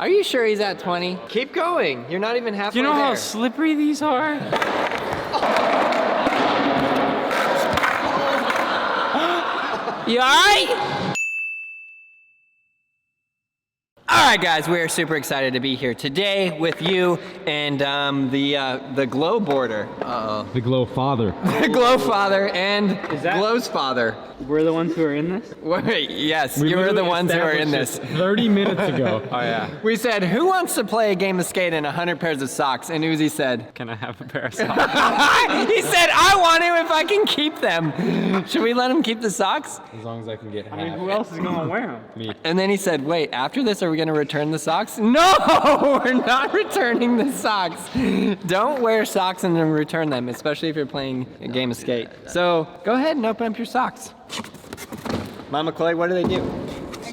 Are you sure he's at 20? Keep going. You're not even halfway Do you know there. how slippery these are? You alright? Alright guys, we are super excited to be here today with you and the Glow boarder. The Glow father. The Glow father and that- Glow's father. We're the ones who are in this? Wait, yes, We you were the literally ones who are in this. established 30 minutes ago. Oh yeah. We said, who wants to play a game of skate in 100 pairs of socks? And Uzi said, Can I have a pair of socks? he said, I want to if I can keep them. Should we let him keep the socks? As long as I can get half. I mean, who else is gonna wear them? Me. And then he said, wait, after this, are we gonna return the socks? No, we're not returning the socks. Don't wear socks and then return them, especially if you're playing a game of skate. So go ahead and open up your socks. Mama Chloe, what do they do?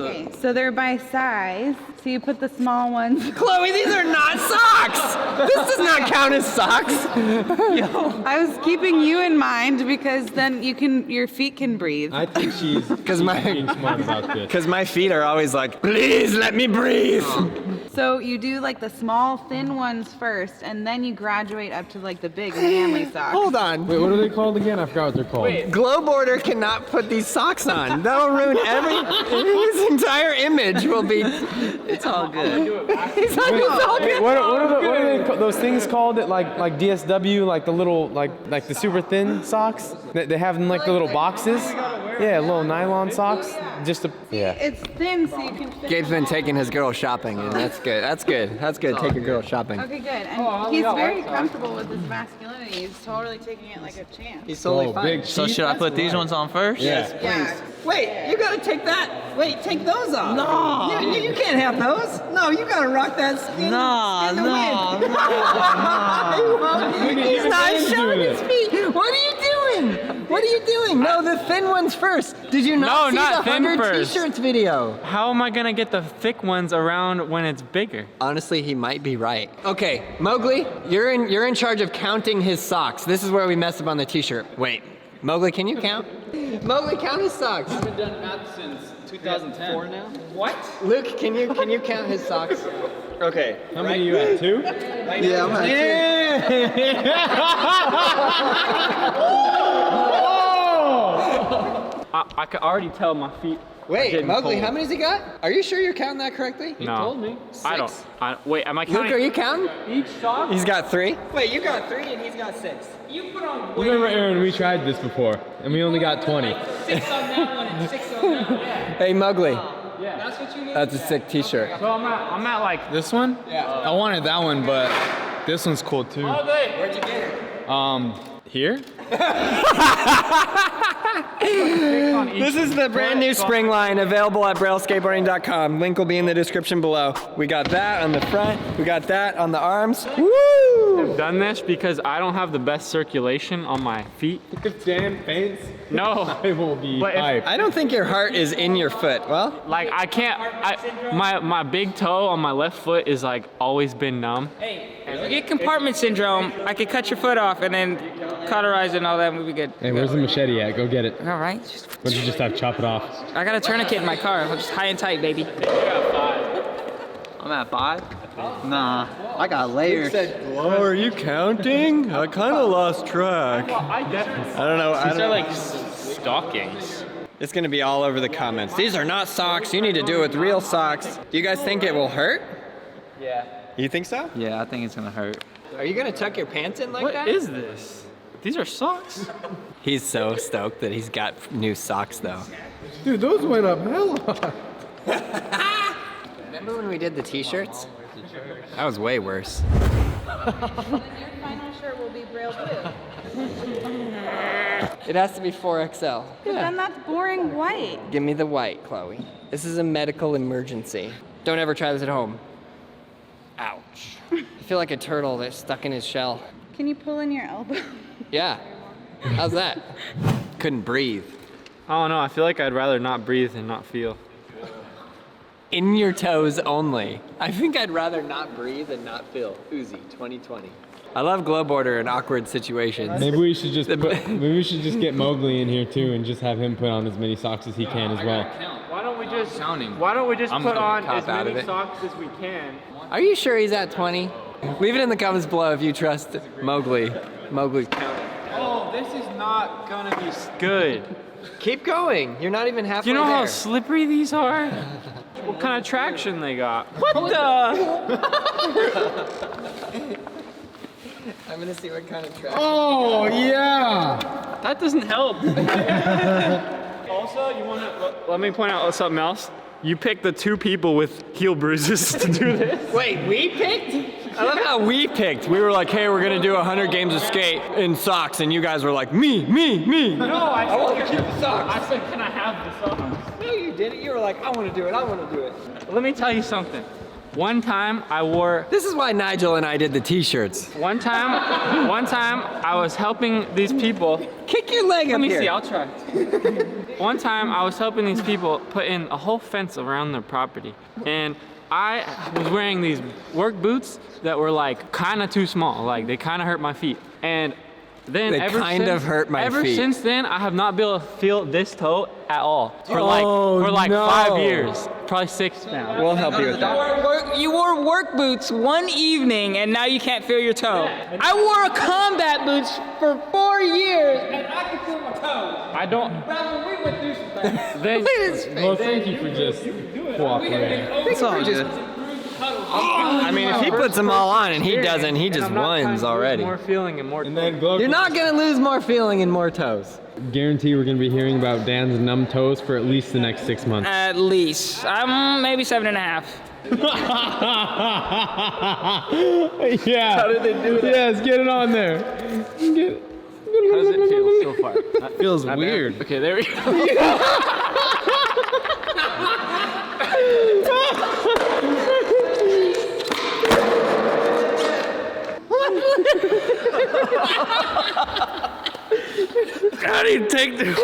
Okay, so they're by size. So you put the small ones. Chloe, these are not socks. This does not count as socks. I was keeping you in mind because then your feet can breathe. I think she's being smart about this. Because my feet are always like, please let me breathe. So you do like the small, thin ones first, and then you graduate up to like the big, manly socks. Hold on. Wait, what are they called again? I forgot what they're called. Glow boarder cannot put these socks on. That'll ruin his entire image will be. It's all good. He's like, it's all good. What are they, those things called? It like DSW, like the little like the super thin socks that they have in like the little boxes. Yeah, little nylon socks. Just to It's thin, so you can fit. Gabe's been taking his girl shopping, and that's good. That's good. That's good. Take your girl shopping. Okay, good. And he's very comfortable with his masculinity. He's totally taking it like a champ. He's totally Oh, fine. big So should I put these ones on first? Yeah. Yeah. Wait, you gotta take that. Wait, take those off. No. You can't have those. No, you gotta rock that skin. No, in the no, wind. He's not showing his feet. What are you doing? What are you doing? No, the thin ones first. Did you not No, see not the thin 100 first. t-shirts video? How am I gonna get the thick ones around when it's bigger? Honestly, he might be right. Okay, Mowgli, you're in charge of counting his socks. This is where we messed up on the t-shirt. Wait, Mowgli, can you count? Mowgli, count his socks. I've been done math since 2010. 4 now? What? Luke, can you count his socks? Okay. How many are you at? 2? Yeah, I'm at I can already tell my feet. Wait, getting Mowgli, cold. how many's he got? Are you sure you're counting that correctly? No. told me. I don't. Wait, am I counting? Luke, are you counting? Each sock? He's got 3. Wait, you got 3 and he's got 6. You put on You remember, Aaron? We tried this before, and we only got 20. 6 on that one and 6 on that one. Hey, Mowgli, Yeah. That's what you need. that's a sick t-shirt. So I'm at like This one? Yeah. I wanted that one, but this one's cool too. Where'd you get it? Here? This is the brand new spring line available at brailleskateboarding.com. Link will be in the description below. We got that on the front. We got that on the arms. Woo! I've done this because I don't have the best circulation on my feet. If Dan faints, No. I will be But if- hyped. I don't think your heart is in your foot. Well, Like I can't. My big toe on my left foot is like always been numb. If you get compartment syndrome, I could cut your foot off and then cauterize it and all that, and we'll be good. Hey, where's the machete at? Go get it. All right. Why don't you just have to chop it off? I got a tourniquet in my car. I'm just high and tight, baby. I'm at 5? Nah, I got layers. oh, are you counting? I kind of lost track. I don't know. I These are don't, like stockings. it's gonna be all over the comments. These are not socks. You need to do it with real socks. Do you guys think it will hurt? Yeah. You think so? Yeah, I think it's gonna hurt. Are you gonna tuck your pants in like What that? is this? These are socks. He's so stoked that he's got new socks though. Dude, those went up hella. Remember when we did the t-shirts? That was way worse. Your final shirt will be Braille blue. It has to be 4XL. But then that's boring white. Give me the white, Chloe. This is a medical emergency. Don't ever try this at home. Ouch. I feel like a turtle that's stuck in his shell. Can you pull in your elbow? Yeah. How's that? Couldn't breathe. I don't know. I feel like I'd rather not breathe and not feel. In your toes only. I think I'd rather not breathe and not feel. Uzi, 2020. I love glow border in awkward situations. Maybe we should just get Mowgli in here too, and just have him put on as many socks as he can as well. Why don't we Why don't we just I'm put gonna on cop as out of many it. socks as we can? Are you sure he's at 20? Leave it in the comments below if you trust Mowgli. Mowgli. Oh, this is not gonna be good. Keep going. You're not even halfway You know there. how slippery these are? What kind of traction they got? What the? I'm gonna see what kind of track. Oh yeah. That doesn't help. Also, you wanna let me point out something else. You picked the 2 people with heel bruises to do this. Wait, we picked? I love how we picked. We were like, hey, we're gonna do 100 games of skate in socks, and you guys were like, me. No, I want to keep the socks. I said, can I have the socks? No, you didn't. You were like, I wanna do it, I wanna do it. Let me tell you something. One time I wore. This is why Nigel and I did the t-shirts. One time I was helping these people. Kick your leg Let up me here. see, I'll try. One time I was helping these people put in a whole fence around their property. And I was wearing these work boots that were like kind of too small. Like they kind of hurt my feet. And then They ever kind of hurt my ever feet. since then, I have not been able to feel this toe at all. For Oh, like no. 5 years. Probably 6 now. We'll help you with that. You wore work boots one evening and now you can't feel your toe. I wore combat boots for 4 years and I could feel my toes. I don't. Brother, we went through some things. Then, Well, thank you for just cooperating. It's all good. I mean, if he puts them all on and he doesn't, he just wins already. More feeling and more. And then Glow. You're not gonna lose more feeling and more toes. Guarantee we're gonna be hearing about Dan's numb toes for at least the next 6 months. At least. I'm maybe 7.5. Yeah. How did they do that? Yes, get it on there. Get How does it feel so far? That feels weird. Okay, there we go. How do you take the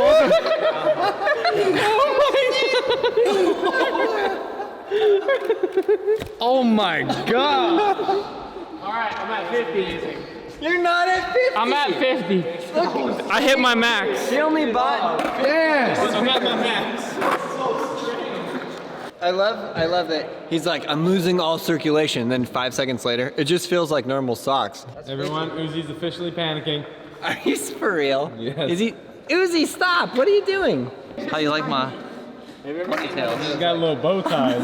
Oh my god. All right, I'm at 50. You're not at 50. I'm at 50. I hit my max. The only button. Yes. I'm at my max. I love that. He's like, I'm losing all circulation. Then 5 seconds later, it just feels like normal socks. Everyone, Uzi's officially panicking. Are you for real? Yes. Is he? Uzi, stop! What are you doing? How you like my ponytail? He's got little bow ties.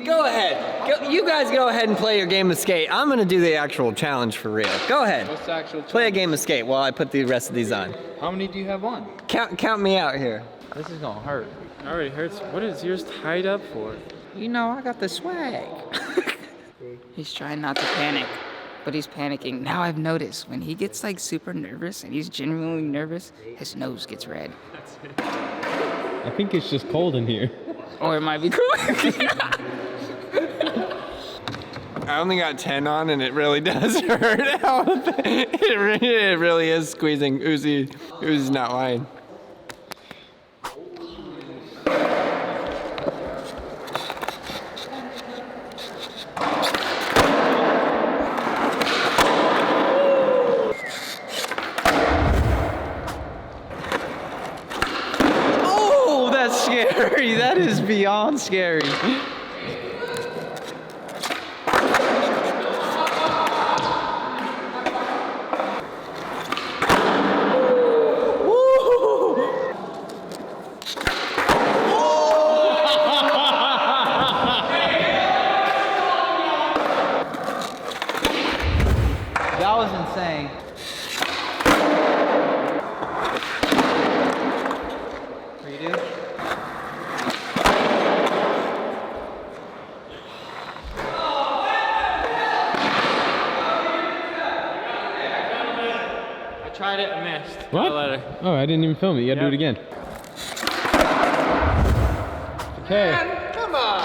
Go ahead. You guys go ahead and play your game of skate. I'm gonna do the actual challenge for real. Go ahead. What's the actual Play a game of skate while I put the rest of these on. How many do you have on? Count me out here. This is gonna hurt. It already hurts. What is yours tied up for? You know, I got the swag. He's trying not to panic, but he's panicking. Now I've noticed when he gets like super nervous and he's genuinely nervous, his nose gets red. I think it's just cold in here. Or it might be I only got 10 on, and it really does hurt. It really is squeezing. Uzi's not lying. Oh, that's scary. That is beyond scary. That was insane. Redo. I tried it, I missed. What? I'll let her. Oh, I didn't even film it. You gotta do it again. Okay. Come on.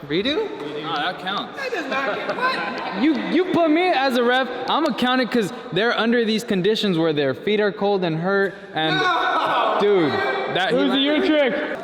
Redo? Oh, that counts. You put me as a ref. I'm gonna count it because they're under these conditions where their feet are cold and hurt. And dude, that Uzi, your trick.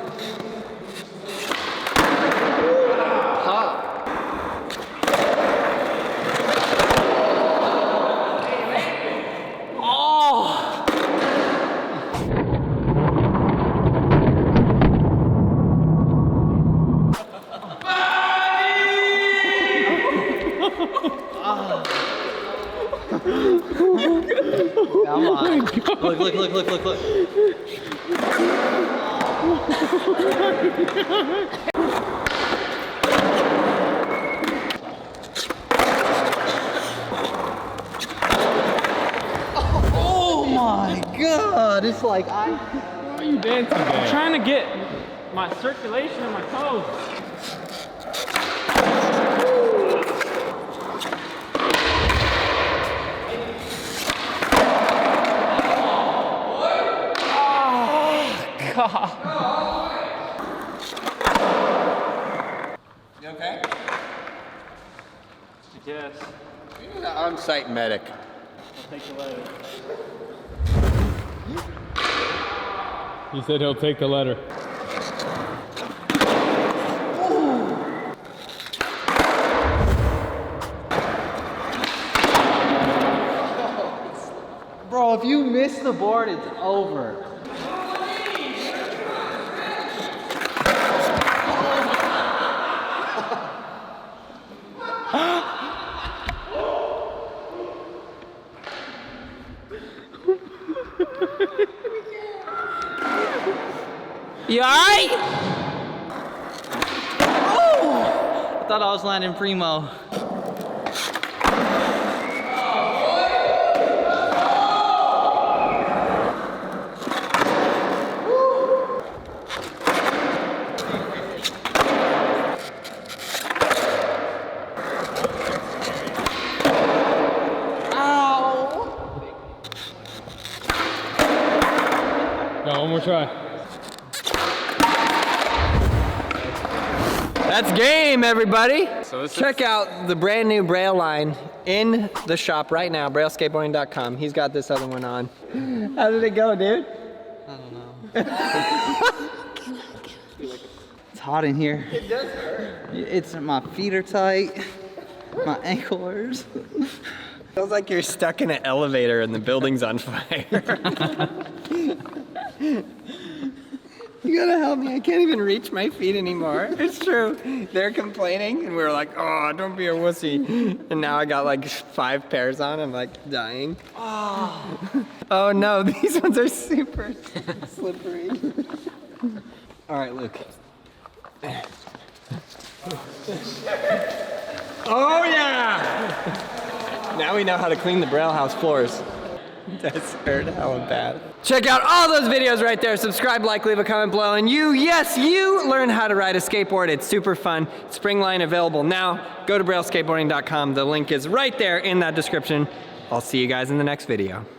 Come on. Look. Oh my God! It's like Why are you dancing I'm there? trying to get my circulation in my toes. You okay? Yes. You're an on-site medic. I'll take the letter. He said he'll take the letter. bro. If you miss the board, it's over. You alright? I thought I was landing primo. Go, one more try. That's game, everybody. Check out the brand new Braille line in the shop right now, brailleskateboarding.com. He's got this other one on. How did it go, dude? I don't know. It's hot in here. It does hurt. It's my feet are tight. My ankle hurts. Feels like you're stuck in an elevator and the building's on fire. You gotta help me. I can't even reach my feet anymore. It's true. They're complaining, and we were like, oh, don't be a wussy. And now I got like 5 pairs on. I'm like dying. Oh no, these ones are super slippery. All right, Luke. Oh yeah! Now we know how to clean the Braille house floors. That's hurt hella bad. Check out all those videos right there. Subscribe, like, leave a comment below, and yes, you learn how to ride a skateboard. It's super fun. Springline available now. Go to brailleskateboarding.com. The link is right there in that description. I'll see you guys in the next video.